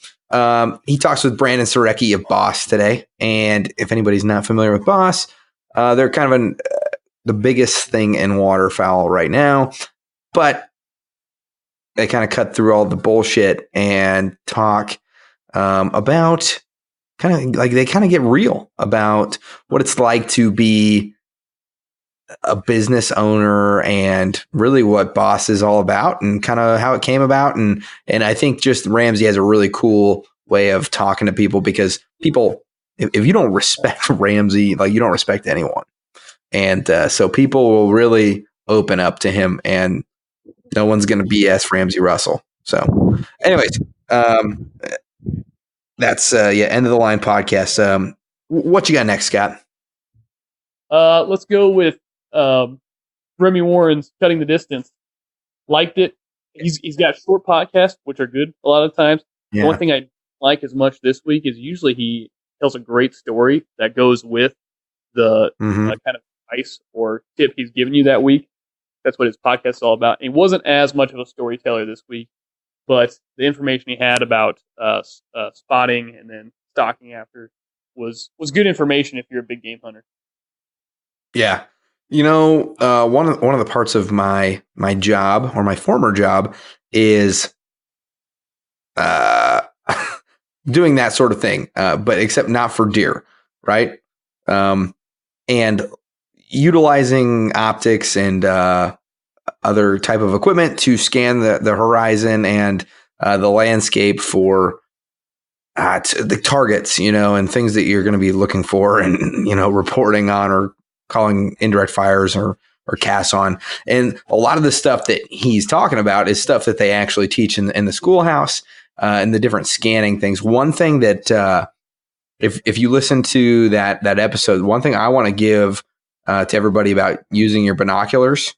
he talks with Brandon Surecki of Boss today, and if anybody's not familiar with Boss, they're kind of the biggest thing in waterfowl right now, but they kind of cut through all the bullshit and talk about they get real about what it's like to be a business owner and really what Boss is all about and kind of how it came about. And I think just Ramsey has a really cool way of talking to people because people, if you don't respect Ramsey, you don't respect anyone. And so people will really open up to him and no one's going to BS Ramsey Russell. So anyways, that's End of the Line podcast. What you got next, Scott? Let's go with Remy Warren's Cutting the Distance. Liked it. He's got short podcasts, which are good a lot of times. Yeah. The one thing I like as much this week is usually he tells a great story that goes with the kind of advice or tip he's given you that week. That's what his podcast is all about. He wasn't as much of a storyteller this week, but the information he had about spotting and then stalking after was good information if you're a big game hunter. Yeah. One of the parts of my job or my former job is doing that sort of thing, but except not for deer, right? And utilizing optics and other type of equipment to scan the horizon and the landscape for the targets, and things that you're going to be looking for and, reporting on or calling indirect fires or casts on. And a lot of the stuff that he's talking about is stuff that they actually teach in the schoolhouse and the different scanning things. One thing that if you listen to that episode, one thing I want to give to everybody about using your binoculars,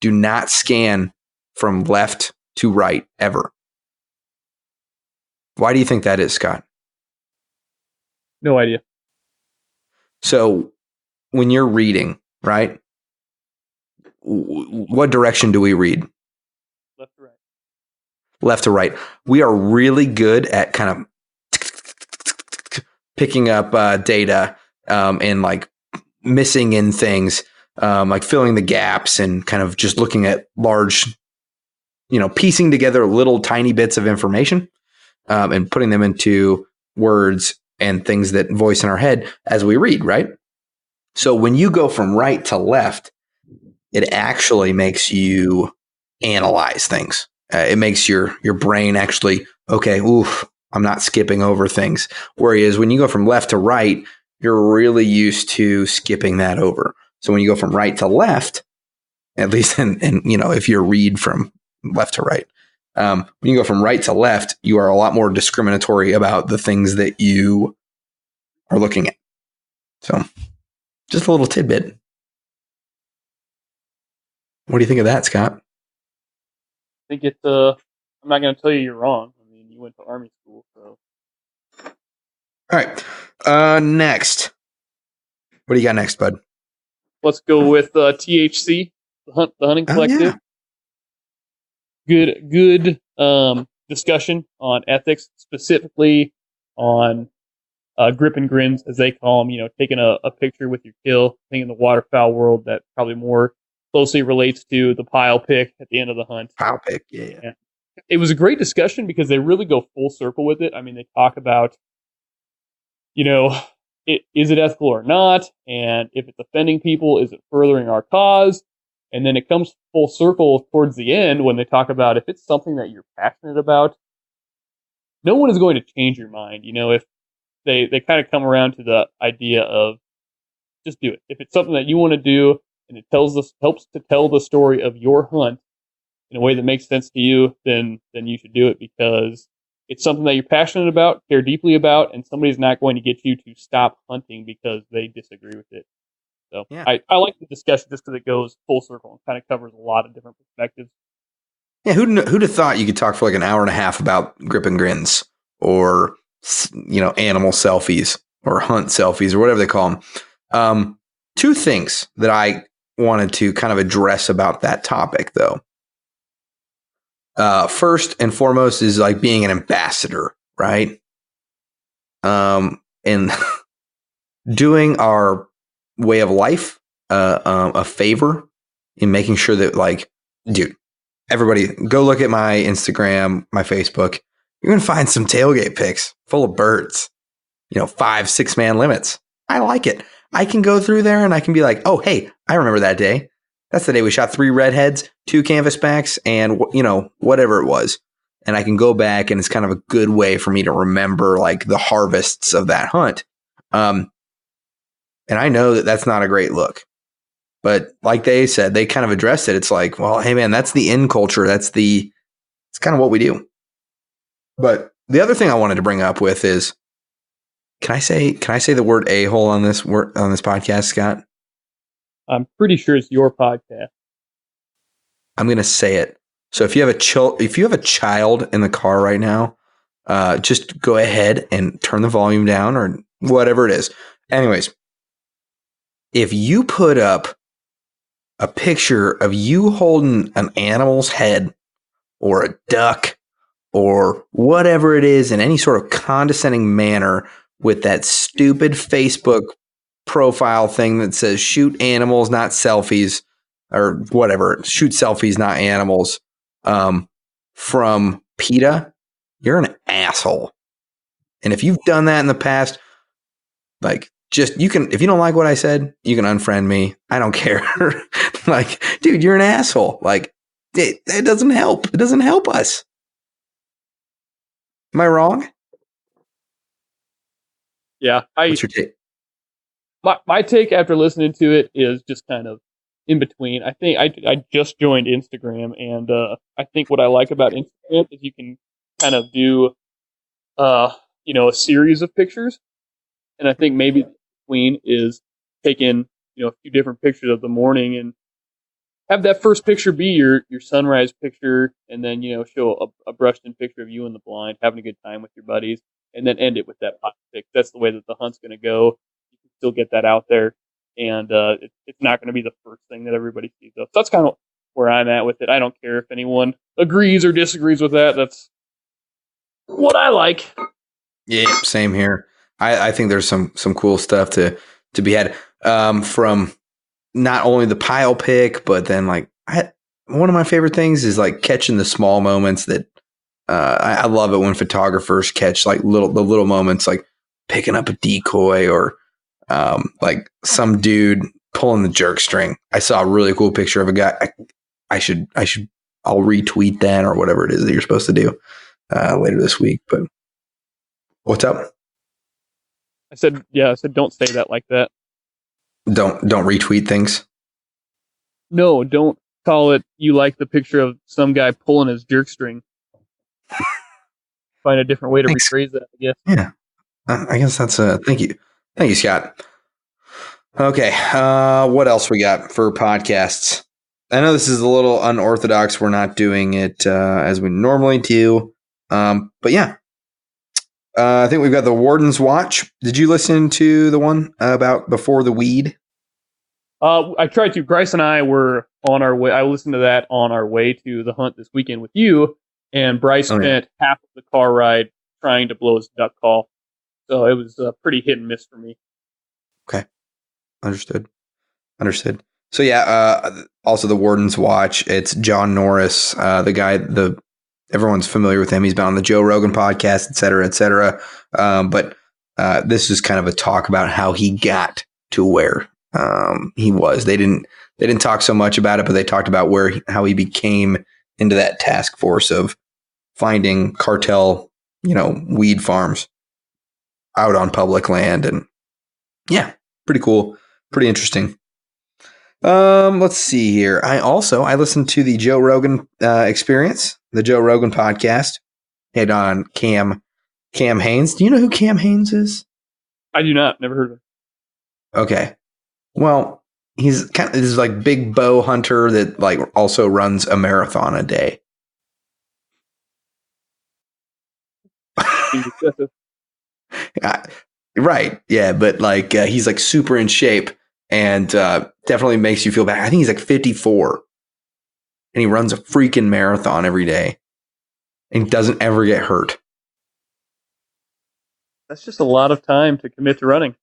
do not scan from left to right ever. Why do you think that is, Scott? No idea. So when you're reading, right, what direction do we read? Left to right. Left to right. We are really good at kind of picking up data and like missing in things, like filling the gaps and kind of just looking at large, piecing together little tiny bits of information and putting them into words and things that voice in our head as we read, right? So when you go from right to left, it actually makes you analyze things. It makes your brain actually, okay, I'm not skipping over things. Whereas when you go from left to right, you're really used to skipping that over. So when you go from right to left, at least and if you read from left to right, when you go from right to left, you are a lot more discriminatory about the things that you are looking at. So just a little tidbit. What do you think of that, Scott? I think it's I'm not going to tell you you're wrong. I mean, you went to Army school, so. All right. Next. What do you got next, bud? Let's go with THC, the Hunting Collective. Yeah. Good discussion on ethics, specifically on grip and grins, as they call them. Taking a picture with your kill. I think in the waterfowl world, that probably more closely relates to the pile pick at the end of the hunt. Pile pick, yeah. It was a great discussion because they really go full circle with it. I mean, they talk about, is it ethical or not? And if it's offending people, is it furthering our cause? And then it comes full circle towards the end when they talk about if it's something that you're passionate about, no one is going to change your mind. If they kind of come around to the idea of just do it. If it's something that you want to do and it helps to tell the story of your hunt in a way that makes sense to you, then you should do it because it's something that you're passionate about, care deeply about, and somebody's not going to get you to stop hunting because they disagree with it. So yeah. I like the discussion just because it goes full circle and kind of covers a lot of different perspectives. Yeah, who'd have thought you could talk for like an hour and a half about grip and grins or, animal selfies or hunt selfies or whatever they call them. Two things that I wanted to kind of address about that topic, though. First and foremost is like being an ambassador, right? And doing our way of life a favor in making sure that, like, dude, everybody go look at my Instagram, my Facebook. You're going to find some tailgate pics full of birds, 5-6 man limits. I like it. I can go through there and I can be like, oh, hey, I remember that day. That's the day we shot 3 redheads, 2 canvasbacks, and, whatever it was. And I can go back and it's kind of a good way for me to remember like the harvests of that hunt. And I know that that's not a great look, but like they said, they kind of addressed it. It's like, well, hey man, that's the in culture. It's kind of what we do. But the other thing I wanted to bring up with is, can I say the word a-hole on this podcast, Scott? I'm pretty sure it's your podcast. I'm going to say it. So if you have a child in the car right now, just go ahead and turn the volume down or whatever it is. Anyways, if you put up a picture of you holding an animal's head or a duck or whatever it is in any sort of condescending manner with that stupid Facebook profile thing that says shoot animals, not selfies, or whatever, shoot selfies, not animals, from PETA, you're an asshole. And if you've done that in the past, like, just, you can, if you don't like what I said, you can unfriend me. I don't care. Like, dude, you're an asshole. Like, it doesn't help. It doesn't help us. Am I wrong? Yeah. What's your take? My take after listening to it is just kind of in between. I think I just joined Instagram, and I think what I like about Instagram is you can kind of do a series of pictures, and I think maybe the between is taking a few different pictures of the morning and have that first picture be your sunrise picture, and then show a brushed in picture of you in the blind having a good time with your buddies, and then end it with that pot pic. That's the way that the hunt's going to go. You can still get that out there, and it's not going to be the first thing that everybody sees. So that's kind of where I'm at with it. I don't care if anyone agrees or disagrees with that. That's what I like. Yeah, same here. I think there's some cool stuff to be had from not only the pile pick, but then like one of my favorite things is like catching the small moments that I love it when photographers catch like the little moments, like picking up a decoy or like some dude pulling the jerk string. I saw a really cool picture of a guy. I'll retweet that or whatever it is that you're supposed to do later this week. But what's up? I said don't say that like that. Don't retweet things. No, don't call it. You like the picture of some guy pulling his jerk string. Find a different way to rephrase that, I guess. Yeah, I guess that's thank you, Scott. Okay, what else we got for podcasts? I know this is a little unorthodox. We're not doing it as we normally do, but yeah. I think we've got the Warden's Watch. Did you listen to the one about Before the Weed? I tried to. Bryce and I were on our way. I listened to that on our way to the hunt this weekend with you, and Bryce spent half of the car ride trying to blow his duck call. So it was pretty hit and miss for me. Okay. Understood. So yeah, also the Warden's Watch. It's John Norris, the guy, everyone's familiar with him. He's been on the Joe Rogan podcast, et cetera. But this is kind of a talk about how he got to where he was. They didn't talk so much about it, but they talked about how he became into that task force of finding cartel, weed farms out on public land. And yeah, pretty cool. Pretty interesting. Let's see here. I listened to the Joe Rogan Experience, the Joe Rogan podcast. Had on Cam Haines. Do you know who Cam Haines is? I do not. Never heard of him. Okay. Well, he's kind of this like big bow hunter that like also runs a marathon a day. Right. Yeah, but like he's like super in shape. And definitely makes you feel bad. I think he's like 54. And he runs a freaking marathon every day. And he doesn't ever get hurt. That's just a lot of time to commit to running.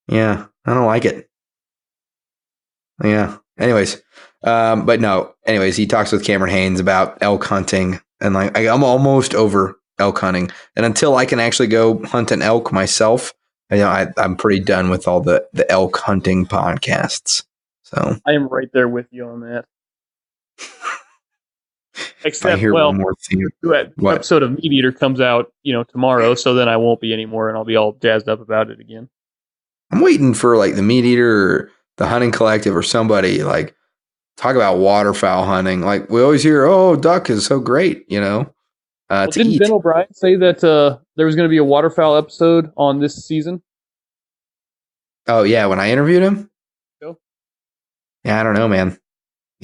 Yeah, I don't like it. Yeah. Anyways. But no. Anyways, he talks with Cameron Haines about elk hunting. And like I'm almost over elk hunting. And until I can actually go hunt an elk myself, I'm pretty done with all the elk hunting podcasts. So I am right there with you on that. Except, one more thing. That episode of Meat Eater comes out, tomorrow. So then I won't be anymore, and I'll be all jazzed up about it again. I'm waiting for like the Meat Eater or the Hunting Collective or somebody like talk about waterfowl hunting. Like we always hear, oh, duck is so great, Didn't Ben O'Brien say that there was going to be a waterfowl episode on this season? Oh, yeah, when I interviewed him? Cool. Yeah, I don't know, man.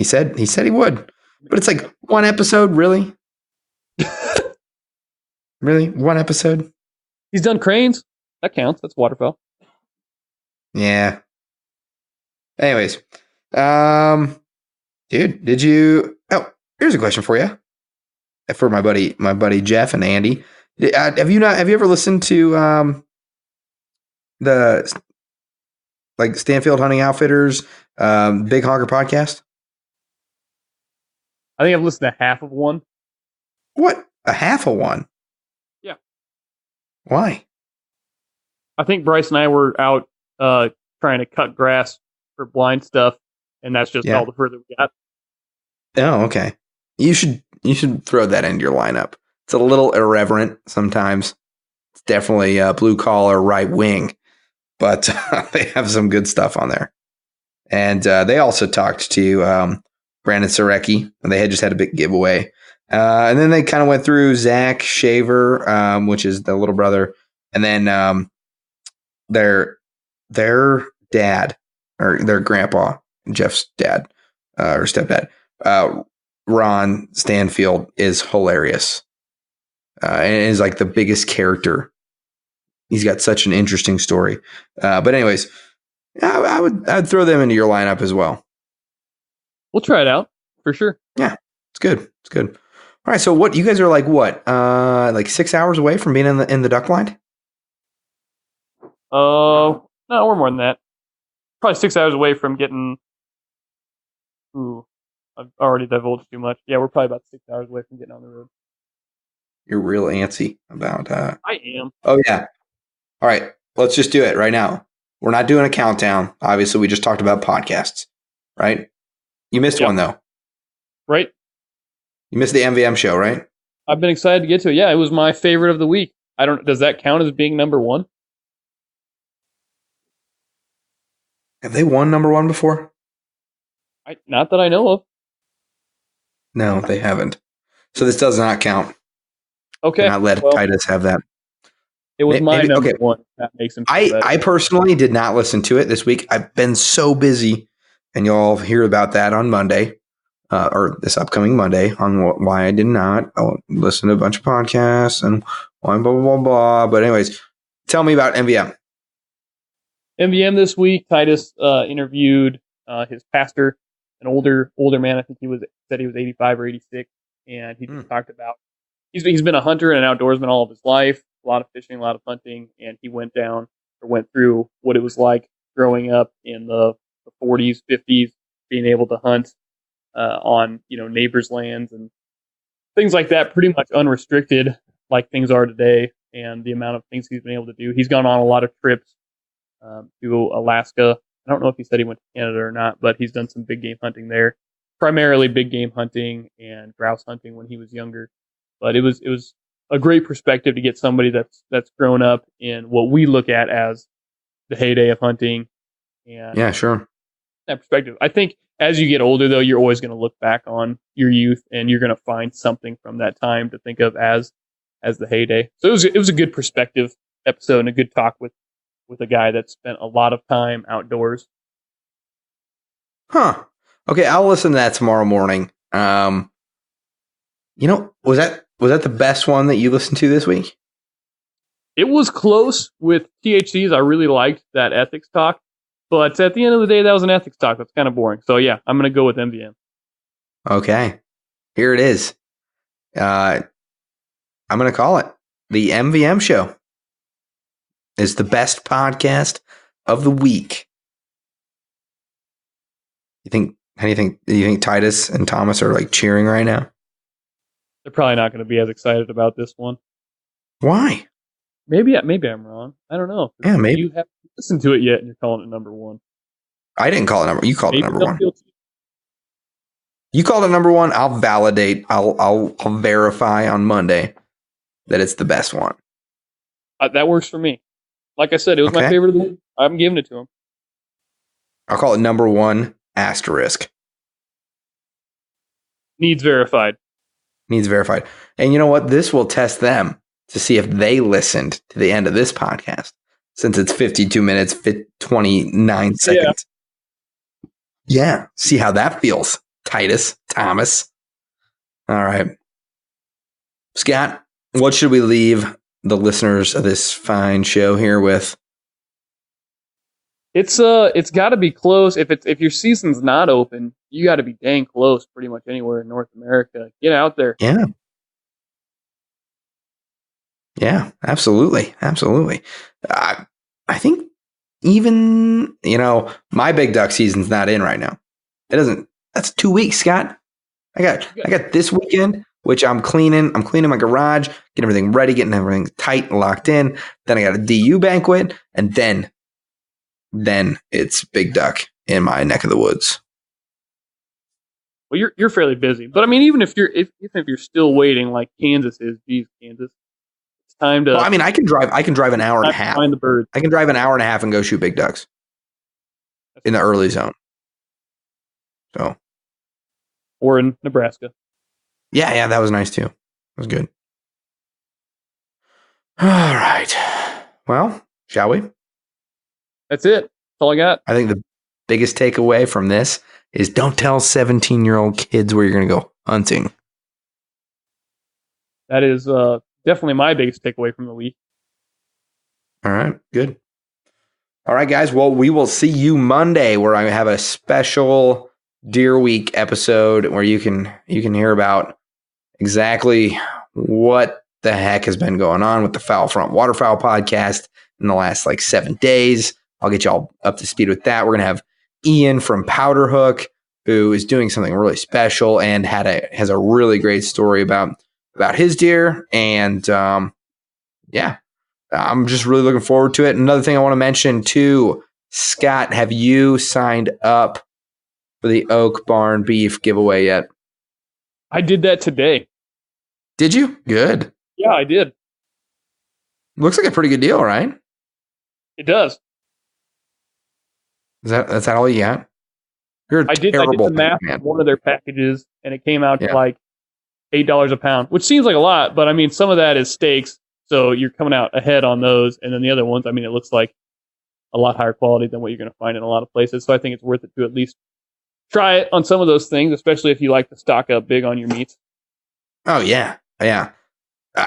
He said he would. But it's like one episode, really? Really? One episode? He's done cranes. That counts. That's waterfowl. Yeah. Anyways, dude, did you? Oh, here's a question for you. For my buddy Jeff and Andy. Have you ever listened to the Stanfield Hunting Outfitters Big Honker podcast? I think I've listened to half of one. What? A half of one? Yeah. Why? I think Bryce and I were out trying to cut grass for blind stuff, and that's just all the further we got. Oh, okay. You should throw that into your lineup. It's a little irreverent sometimes. It's definitely blue collar, right wing, but they have some good stuff on there. And they also talked to Brandon Sarecki, and they had just had a big giveaway. And then they kind of went through Zach Shaver, which is the little brother, and then their dad or their grandpa, Jeff's dad or stepdad, Ron Stanfield, is hilarious and is like the biggest character. He's got such an interesting story. But anyways, I'd throw them into your lineup as well. We'll try it out for sure. Yeah, it's good. It's good. All right. So what you guys are like? What? Like 6 hours away from being in the duck blind? No, we're more than that. Probably 6 hours away from getting. Ooh, I've already divulged too much. Yeah, we're probably about 6 hours away from getting on the road. You're real antsy about. I am. Oh yeah. All right. Let's just do it right now. We're not doing a countdown. Obviously, we just talked about podcasts, right? You missed one though. Right. You missed the MVM show, right? I've been excited to get to it. Yeah, it was my favorite of the week. Does that count as being number one? Have they won number one before? Not that I know of. No, they haven't. So this does not count. Okay. Not let Titus have that. It was my number one. That makes him feel better. I personally did not listen to it this week. I've been so busy, and you'll hear about that on Monday, or this upcoming Monday, on why I did not listen to a bunch of podcasts and blah, blah, blah, blah. But anyways, tell me about MVM. MVM this week, Titus interviewed his pastor, an older man. I think said he was 85 or 86, and he just talked about he's been a hunter and an outdoorsman all of his life. A lot of fishing, a lot of hunting, and he went through what it was like growing up in the 40s, 50s, being able to hunt on neighbors' lands and things like that, pretty much unrestricted like things are today, and the amount of things he's been able to do. He's gone on a lot of trips to Alaska. I don't know if he said he went to Canada or not, but he's done some big game hunting there, primarily big game hunting and grouse hunting when he was younger. But it was a great perspective to get somebody that's grown up in what we look at as the heyday of hunting. And yeah, sure. That perspective. I think as you get older, though, you're always going to look back on your youth, and you're going to find something from that time to think of as the heyday. So it was a good perspective episode and a good talk with a guy that spent a lot of time outdoors. Huh. Okay, I'll listen to that tomorrow morning. Was that the best one that you listened to this week? It was close with THCs. I really liked that ethics talk, but at the end of the day, that was an ethics talk. That's kind of boring. So yeah, I'm going to go with MVM. Okay, here it is. I'm going to call it the MVM show. Is the best podcast of the week. Do you think Titus and Thomas are like cheering right now? They're probably not going to be as excited about this one. Why? Maybe I'm wrong. I don't know. Yeah, maybe. You haven't listened to it yet, and you're calling it number one. I didn't call it number. You called it number one. You called it number one. I'll validate. I'll verify on Monday that it's the best one. That works for me. Like I said, it was my favorite of the week. I'm giving it to him. I'll call it number one asterisk. Needs verified. And you know what? This will test them to see if they listened to the end of this podcast, since it's 52 minutes, 29 seconds. Yeah. See how that feels. Thomas. All right. Scott, what should we leave the listeners of this fine show here with? It's got to be close. If your season's not open, you got to be dang close pretty much anywhere in North America. Get out there. Yeah. Yeah, absolutely. Absolutely. I think even, my big duck season's not in right now. That's 2 weeks, Scott. I got this weekend, which I'm cleaning my garage, getting everything ready, getting everything tight and locked in. Then I got a DU banquet, and then it's big duck in my neck of the woods. Well, you're fairly busy, but I mean, even if you're still waiting, like Kansas is, Kansas, it's time to. Well, I mean, I can drive an hour and a half. Find the birds. I can drive an hour and a half and go shoot big ducks in the early zone. So, or in Nebraska. Yeah, that was nice too. It was good. All right. Well, shall we? That's it. That's all I got. I think the biggest takeaway from this is don't tell 17-year-old kids where you're going to go hunting. That is definitely my biggest takeaway from the week. All right, good. All right, guys. Well, we will see you Monday, where I have a special Deer Week episode where you can hear about exactly what the heck has been going on with the Foul Front Waterfowl podcast in the last 7 days. I'll get y'all up to speed with that. We're going to have Ian from Powder Hook, who is doing something really special and has a really great story about his deer. And yeah, I'm just really looking forward to it. Another thing I want to mention too, Scott, have you signed up for the Oak Barn Beef giveaway yet? I did that today. Did you? Good. Yeah, I did. Looks like a pretty good deal, right? It does. That's that all you got? I did the math on one of their packages, and it came out to $8 a pound, which seems like a lot, but I mean, some of that is steaks, so you're coming out ahead on those, and then the other ones, I mean, it looks like a lot higher quality than what you're going to find in a lot of places, so I think it's worth it to at least try it on some of those things, especially if you like to stock up big on your meats. Oh, yeah.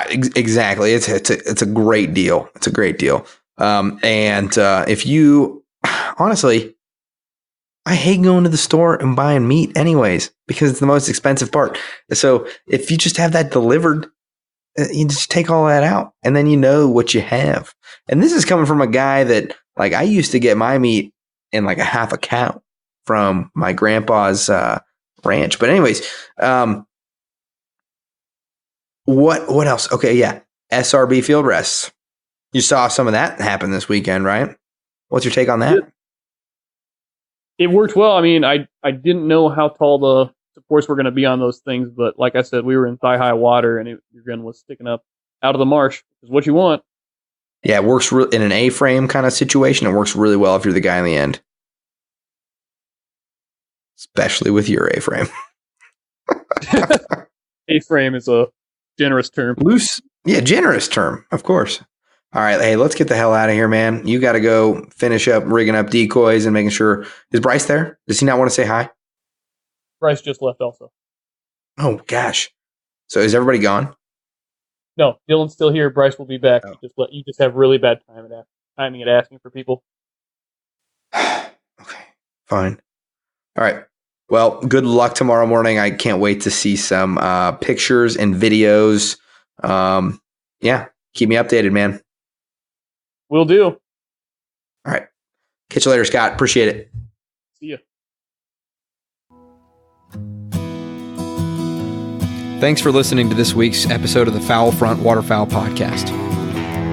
Exactly. It's a great deal. It's a great deal. If you, honestly, I hate going to the store and buying meat anyways, because it's the most expensive part. So if you just have that delivered, you just take all that out and then you know what you have. And this is coming from a guy that, I used to get my meat in a half a cow from my grandpa's ranch. But anyways, what else? Okay, yeah. SRB field rests. You saw some of that happen this weekend, right? What's your take on that? It worked well. I mean, I didn't know how tall the supports were going to be on those things, but like I said, we were in thigh-high water, and your gun was sticking up out of the marsh, which is what you want. Yeah, it works in an A-frame kind of situation. It works really well if you're the guy in the end. Especially with your A-frame. A-frame is a generous term. Loose. Yeah, generous term, of course. All right, hey, let's get the hell out of here, man. You got to go finish up rigging up decoys and making sure. Is Bryce there? Does he not want to say hi? Bryce just left also. Oh, gosh. So is everybody gone? No, Dylan's still here. Bryce will be back. Oh. You just have really bad timing at asking for people. Okay, fine. All right. Well, good luck tomorrow morning. I can't wait to see some pictures and videos. Yeah, keep me updated, man. Will do. All right. Catch you later, Scott. Appreciate it. See ya. Thanks for listening to this week's episode of the Foul Front Waterfowl Podcast.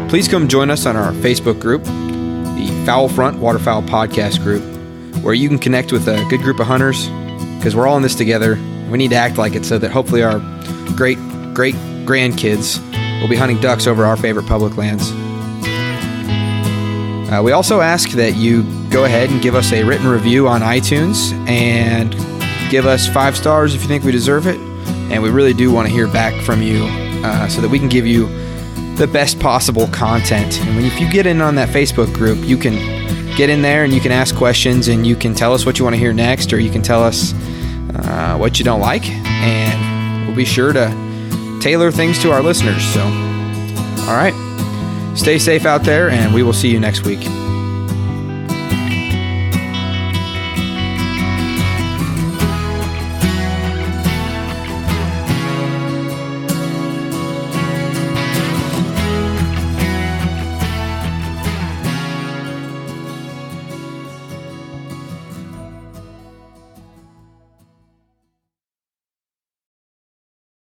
Please come join us on our Facebook group, the Foul Front Waterfowl Podcast group, where you can connect with a good group of hunters, because we're all in this together. We need to act like it so that hopefully our great grandkids will be hunting ducks over our favorite public lands. We also ask that you go ahead and give us a written review on iTunes and give us 5 stars if you think we deserve it. And we really do want to hear back from you so that we can give you the best possible content. And if you get in on that Facebook group, you can get in there and you can ask questions and you can tell us what you want to hear next, or you can tell us what you don't like, and we'll be sure to tailor things to our listeners. So, all right, stay safe out there, and we will see you next week.